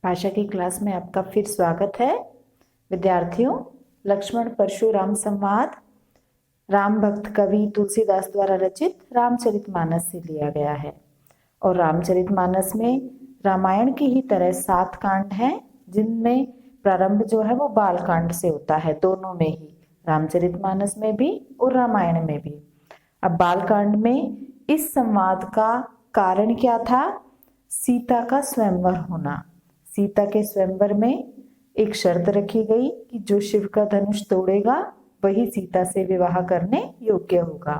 भाषा की क्लास में आपका फिर स्वागत है। विद्यार्थियों, लक्ष्मण परशुराम संवाद राम भक्त कवि तुलसीदास द्वारा रचित रामचरितमानस से लिया गया है। और रामचरितमानस में रामायण की ही तरह 7 कांड हैं, जिनमें प्रारंभ जो है वो बाल कांड से होता है, दोनों में ही, रामचरितमानस में भी और रामायण में भी। अब बाल कांड में इस संवाद का कारण क्या था? सीता का स्वयंवर होना। सीता के स्वयंवर में एक शर्त रखी गई कि जो शिव का धनुष तोड़ेगा वही सीता से विवाह करने योग्य होगा।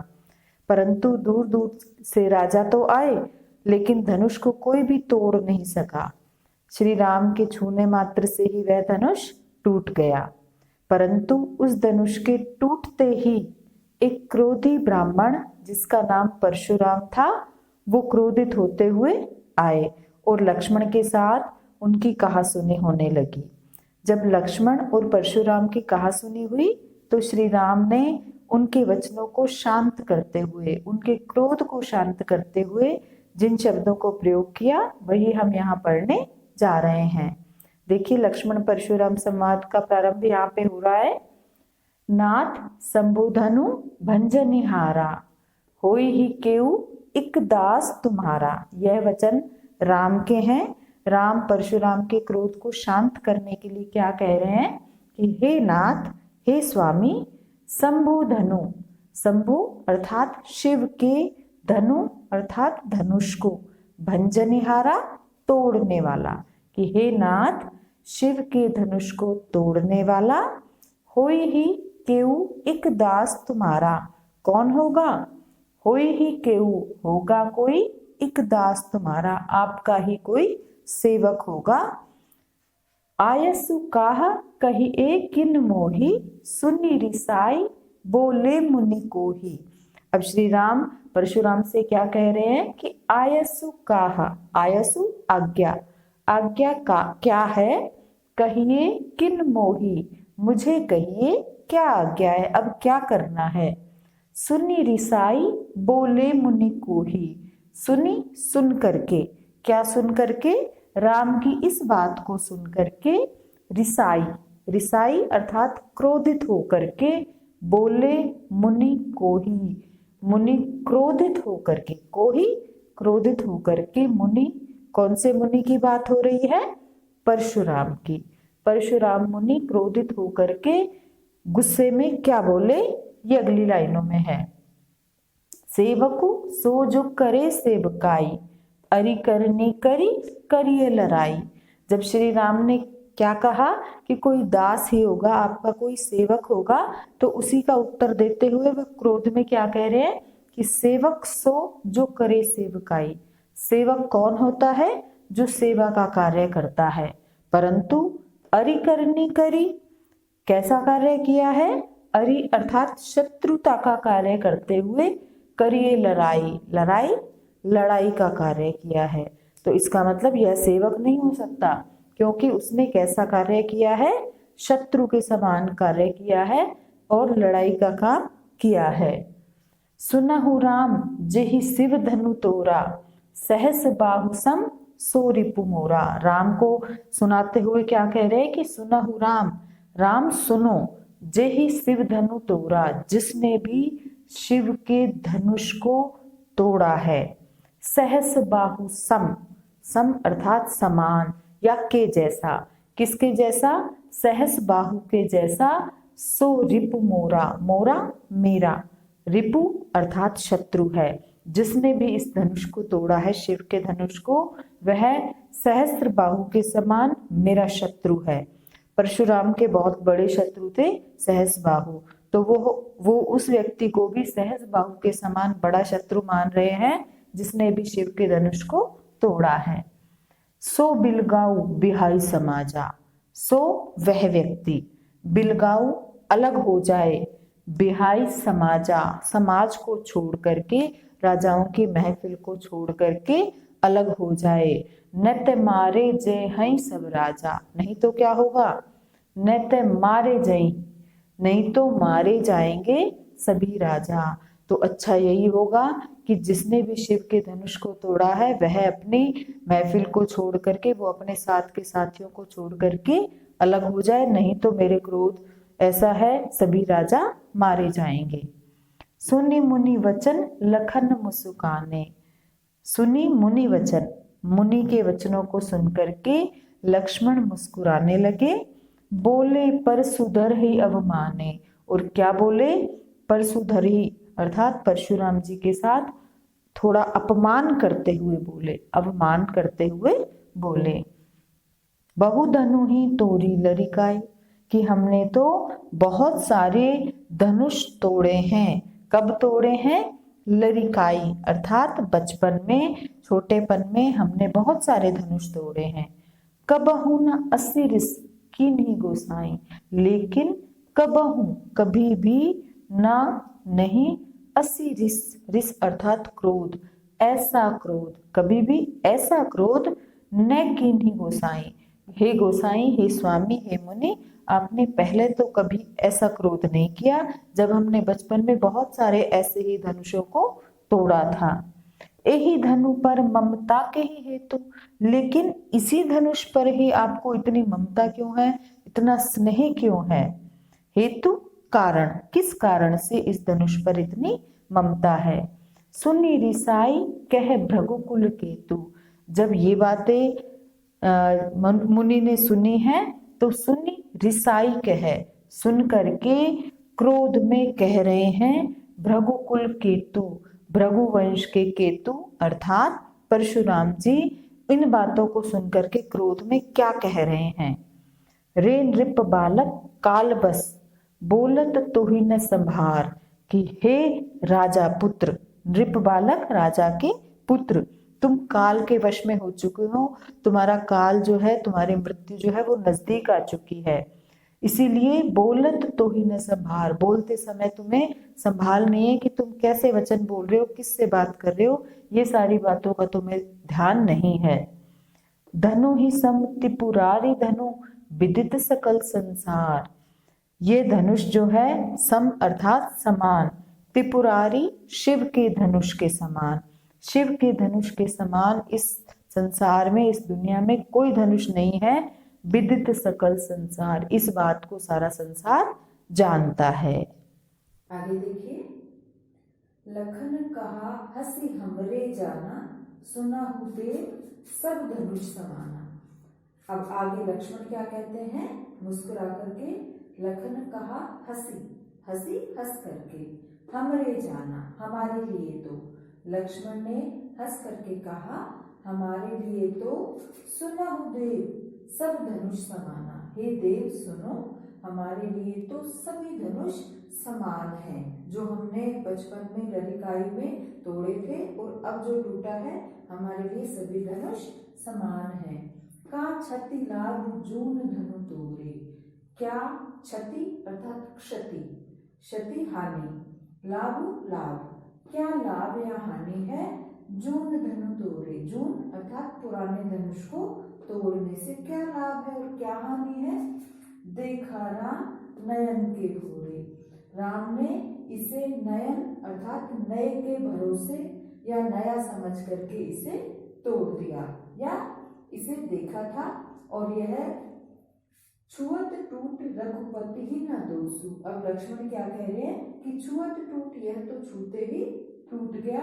परंतु दूर दूर से राजा तो आए, लेकिन धनुष को कोई भी तोड़ नहीं सका। श्री राम के छूने मात्र से ही वह धनुष टूट गया। परंतु उस धनुष के टूटते ही एक क्रोधी ब्राह्मण, जिसका नाम परशुराम था, वो क्रोधित होते हुए आए और लक्ष्मण के साथ उनकी कहासुनी होने लगी। जब लक्ष्मण और परशुराम की कहासुनी हुई तो श्री राम ने उनके वचनों को शांत करते हुए, उनके क्रोध को शांत करते हुए जिन शब्दों को प्रयोग किया वही हम यहाँ पढ़ने जा रहे हैं। देखिए, लक्ष्मण परशुराम संवाद का प्रारंभ यहाँ पे हो रहा है। नाथ संबोधनु भंजनिहारा, होई ही केऊ इक दास तुम्हारा। यह वचन राम के हैं। राम परशुराम के क्रोध को शांत करने के लिए क्या कह रहे हैं कि हे नाथ, हे स्वामी, शंभु धनु, शंभु अर्थात शिव के, धनु अर्थात धनुष को, भंजनिहारा तोड़ने वाला, कि हे नाथ, शिव के धनुष को तोड़ने वाला, होई ही केऊ इक दास तुम्हारा। कौन होगा? होई ही केऊ, होगा कोई, इक दास तुम्हारा, आपका ही कोई सेवक होगा। आयसु काह कही एक किन मोही, सुनी रिसाई बोले मुनि को ही। अब श्री राम परशुराम से क्या कह रहे हैं कि आयसु काह, आयसु आज्ञा, आज्ञा का क्या है, कहिए किन मोही, मुझे कहिए क्या आज्ञा है, अब क्या करना है। सुनी रिसाई बोले मुनि को ही, सुनी सुन करके, क्या सुन करके, राम की इस बात को सुन करके, रिसाई, रिसाई अर्थात क्रोधित होकर के, बोले मुनि को ही, मुनि क्रोधित होकर के, को ही क्रोधित होकर के, मुनि, कौन से मुनि की बात हो रही है? परशुराम की। परशुराम मुनि क्रोधित होकर के गुस्से में क्या बोले, ये अगली लाइनों में है। सेवकु सो जो करे सेवकाई, अरि करनी करी करिए लड़ाई। जब श्री राम ने क्या कहा कि कोई दास ही होगा, आपका कोई सेवक होगा, तो उसी का उत्तर देते हुए वह क्रोध में क्या कह रहे हैं कि सेवक सो जो करे सेवकाई। सेवक कौन होता है? जो सेवा का कार्य करता है। परंतु अरि करनी करी, कैसा कार्य किया है? अरि अर्थात शत्रुता का कार्य करते हुए, करिए लड़ाई, लड़ाई लड़ाई का कार्य किया है। तो इसका मतलब यह सेवक नहीं हो सकता, क्योंकि उसने कैसा कार्य किया है? शत्रु के समान कार्य किया है और लड़ाई का काम किया है। सुनहु राम जेहि शिव धनु तोरा, सहस बाहु सम सो रिपु मोरा। राम को सुनाते हुए क्या कह रहे हैं कि सुनहु राम, राम सुनो, जेहि शिव धनु तोरा, जिसने भी शिव के धनुष को तोड़ा है। सहस बाहु सम, सम अर्थात समान या के जैसा, किसके जैसा? सहस बाहु के जैसा, सो रिपु मोरा, मोरा मेरा, रिपु अर्थात शत्रु है, जिसने भी इस धनुष को तोड़ा है, शिव के धनुष को, वह सहस्त्र बाहु के समान मेरा शत्रु है। परशुराम के बहुत बड़े शत्रु थे सहस बाहु, तो वो उस व्यक्ति को भी सहस बाहु के समान बड़ा शत्रु मान रहे हैं जिसने भी शिव के धनुष को तोड़ा है। सो बिलगाऊ बिहाई समाजा, सो वह व्यक्ति, बिलगाऊ अलग हो जाए, बिहाई समाजा समाज को छोड़ करके, राजाओं की महफिल को छोड़ करके अलग हो जाए। नत मारे जय हई सब राजा, नहीं तो क्या होगा? नत मारे जय, नहीं तो मारे जाएंगे सभी राजा। तो अच्छा यही होगा कि जिसने भी शिव के धनुष को तोड़ा है वह अपनी महफिल को छोड़ करके, वो अपने साथ के साथियों को छोड़ करके अलग हो जाए, नहीं तो मेरे क्रोध ऐसा है सभी राजा मारे जाएंगे। सुनी मुनि वचन लखन मुस्काने। सुनी मुनि वचन, मुनि के वचनों को सुन करके लक्ष्मण मुस्कुराने लगे। बोले परशुधर ही अवमाने, और क्या बोले, परशुधर ही अर्थात परशुराम जी के साथ थोड़ा अपमान करते हुए बोले, अवमान करते हुए बोले। बहुधनु ही तोरी लरिकाई, कि हमने तो बहुत सारे धनुष तोड़े हैं। कब तोड़े हैं? लरिकाई अर्थात बचपन में, छोटेपन में हमने बहुत सारे धनुष तोड़े हैं। कबहू न असिरिस कीन्ही गोसाई, लेकिन कबहू कभी भी ना नहीं, असिरिस रिस अर्थात क्रोध, ऐसा क्रोध, कभी भी ऐसा क्रोध न कीन्ही गोसाई, हे गोसाई, हे स्वामी, हे मुनि, आपने पहले तो कभी ऐसा क्रोध नहीं किया जब हमने बचपन में बहुत सारे ऐसे ही धनुषों को तोड़ा था। यही धनु पर ममता के ही हेतु, लेकिन इसी धनुष पर ही आपको इतनी ममता क्यों है, इतना स्नेह क्यों है? हेतु कारण, किस कारण से इस धनुष पर इतनी ममता है? सुनी रिसाई कह भृगुकुल केतु, जब ये बातें मुनि ने सुनी है तो सुनी रिसाई कह, सुन करके क्रोध में कह रहे हैं भृगुकुल केतु, भृगु वंश के केतु अर्थात परशुराम जी इन बातों को सुन करके क्रोध में क्या कह रहे हैं? रे नृप बालक काल बस बोलत तो ही न संभार, कि हे राजा पुत्र, नृप बालक राजा के पुत्र, तुम काल के वश में हो चुके हो, तुम्हारा काल जो है, तुम्हारी मृत्यु जो है वो नजदीक आ चुकी है, इसीलिए बोलत तो ही न संभार, बोलते समय तुम्हें संभाल नहीं है कि तुम कैसे वचन बोल रहे हो, किससे बात कर रहे हो, ये सारी बातों का तुम्हें ध्यान नहीं है। धनु ही सम त्रिपुरारी धनु विदित सकल संसार, ये धनुष जो है सम अर्थात समान, त्रिपुरारी शिव के धनुष के समान, शिव के धनुष के समान इस संसार में, इस दुनिया में कोई धनुष नहीं है। विदित सकल संसार, इस बात को सारा संसार जानता है। आगे देखिए, लखन कहा हंसी हमरे जाना, सुना देव सब धनुष समाना। अब आगे लक्ष्मण क्या कहते हैं, मुस्कुरा करके, लखन कहा हंसी, हंसी हंस करके, हमरे जाना हमारे लिए तो, लक्ष्मण ने हंस करके कहा हमारे लिए तो, सुना देव सब धनुष समाना, हे देव सुनो, हमारे लिए तो सभी धनुष समान हैं, जो हमने बचपन में ललिकाई में तोड़े थे और अब जो टूटा है, हमारे लिए सभी धनुष समान हैं। का क्षति लाभ जून धनु तोरे, क्या क्षति अर्थात क्षति, क्षति हानि, लाभ लाभ, क्या लाभ या हानि है, जून धनु तोरे, जून अर्थात पुराने धनुष को तोड़ने से क्या लाभ है और क्या हानि है। देखा राम नयन के भोरे, राम ने इसे नयन अर्थात नए के भरोसे या नया समझ करके इसे तोड़ दिया या इसे देखा था, और यह छुअत टूट रघुपति ही न दोषु। अब लक्ष्मण क्या कह रहे हैं कि छुअत टूट, यह तो छूते ही टूट गया,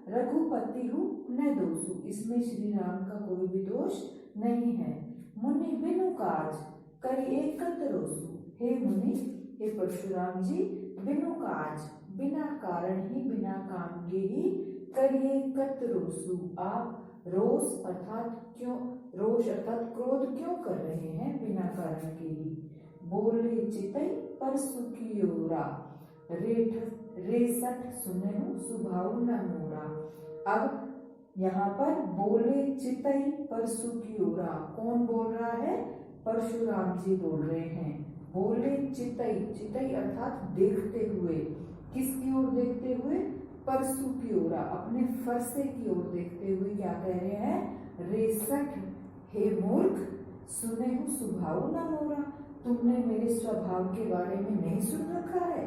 रघुपति हूँ न दोषु, इसमें श्री राम का कोई भी दोष नहीं है। मुनि बिनु काज करी एकत रोसु, हे मुनि, हे परशुराम जी, बिनु काज बिना कारण ही, बिना काम के ही, करिए कत रोसु, आप रोष अर्थात क्यों, रोष अर्थात क्रोध क्यों कर रहे हैं, बिना कारण के ही। बोले चितई परसु की ओरा, रेसठ सुनहु सुभाऊ न मोरा। अब यहाँ पर बोले चितई परसु की ओरा, कौन बोल रहा है, परशुराम जी बोल रहे हैं। बोले चितई, चितई अर्थात देखते हुए, किसकी ओर देखते हुए, परसु की ओर, अपने फरसे की ओर देखते हुए क्या कह रहे हैं, रेसठ हे मूर्ख, सुने हूँ सुभाव न मोरा, तुमने मेरे स्वभाव के बारे में नहीं सुन रखा है।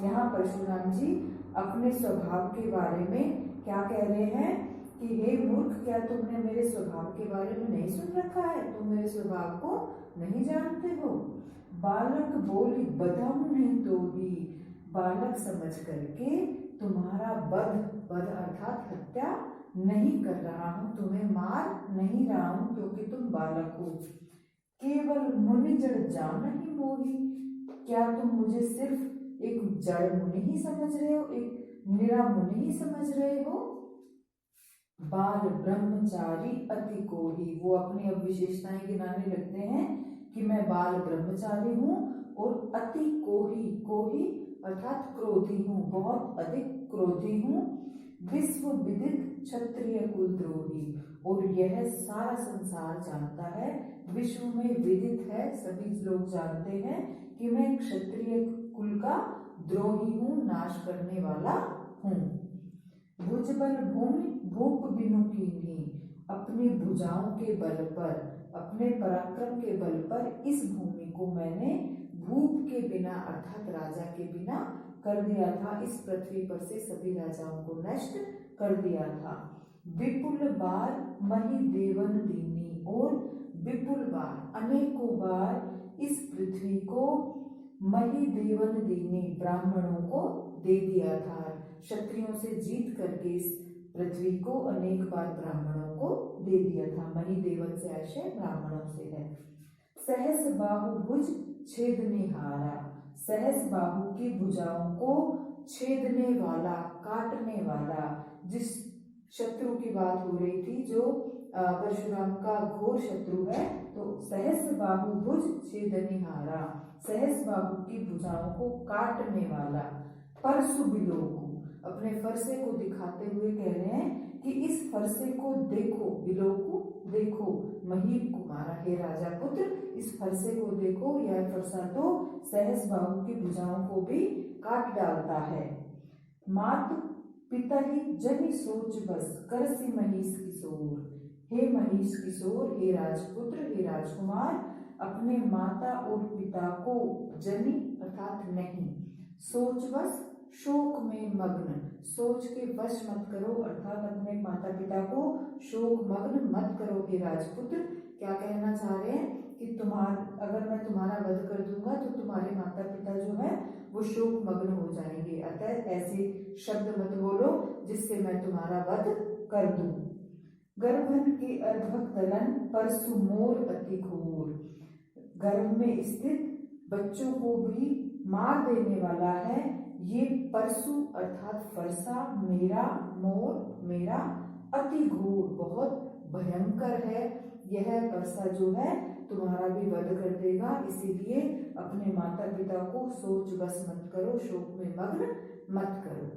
यहाँ परशुराम जी अपने स्वभाव के बारे में क्या कह रहे हैं कि हे मूर्ख, क्या तुमने मेरे स्वभाव के बारे में नहीं सुन रखा है? तुम मेरे स्वभाव को नहीं जानते हो। बालक बोली बधम नहीं तो ही, बालक समझ करके तुम्हारा वध अर्थात हत्या नहीं कर रहा हूं, तुम्हें मार नहीं रहा हूं क्योंकि तुम बालक हो। केवल मुनि जड़ जान ही मोही, क्या तुम मुझे सिर्फ एक जड़ मुनि ही समझ रहे हो, एक निरा मुनि ही समझ रहे हो? बाल ब्रह्मचारी अति कोही, वो अपनी अब विशेषताएं गिनाने लगते हैं कि मैं बाल ब्रह्मचारी हूँ और अति कोही, कोही अर्थात क्रोधी हूँ, बहुत अधिक क्रोधी हूँ। विश्व विदित क्षत्रिय कुलद्रोही, और यह सारा संसार जानता है, विश्व में विदित है, सभी लोग जानते हैं कि मैं क्षत्रिय कुल का द्रोही हूँ, नाश करने वाला हूँ। भुजबल भूमि भूप बिनु कीन्ही, अपनी भुजाओं के बल पर, अपने पराक्रम के बल पर इस भूमि को मैंने भूप के बिना अर्थात राजा के बिना कर दिया था, इस पृथ्वी पर से सभी राजाओं को नष्ट कर दिया था। विपुल बार मही देवन दीनी, और विपुल बार अनेकों बार इस पृथ्वी को मही देवन दीनी ब्राह्मणों को दे दिया था, क्षत्रियों से जीत करके इस पृथ्वी को अनेक बार ब्राह्मणों को दे दिया था। मही देवन से आशय ब्राह्मणों से है। सहस बाहु भुज छेदने हारा, सहस बाहु की भुजाओं को छेदने वाला, काटने वाला, जिस शत्रु की बात हो रही थी जो परशुराम का घोर शत्रु है, तो सहस बाहु भुज छेदने हारा, सहस बाहु की भुजाओं को काटने वाला। परसु बिलोकु, अपने फरसे को दिखाते हुए कह रहे हैं कि इस फरसे को देखो, बिलोकु देखो, महीप कुमारा, हे राजा पुत्र इस फरसे को देखो, यह फरसा तो सहस बाहु की भुजाओं को भी काट डालता है। मात पिता ही जनि सोच बस करसी महिष किशोर, हे महिष किशोर, हे राजपुत्र, हे राजकुमार, अपने माता और पिता को जनि अर्थात नहीं, सोच बस शोक में मग्न, सोच के वश मत करो अर्थात अपने माता पिता को शोक मग्न मत करो हे राजपुत्र। क्या कहना चाह रहे हैं कि अगर मैं तुम्हारा वध कर दूंगा तो तुम्हारे माता पिता जो है वो शोक मग्न हो जाएंगे, अतः ऐसे शब्द मत बोलो जिससे मैं तुम्हारा वध कर दूं। गर्भन के अर्भक दलन परसु मोर अति घोर, गर्भ में स्थित बच्चों को भी मार देने वाला है ये परसु अर्थात फरसा, मेरा, मोर मेरा, अति घोर बहुत भयंकर है, यह फरसा जो है तुम्हारा भी वध कर देगा, इसीलिए अपने माता पिता को सोच बस मत करो, शोक में मग्न मत करो।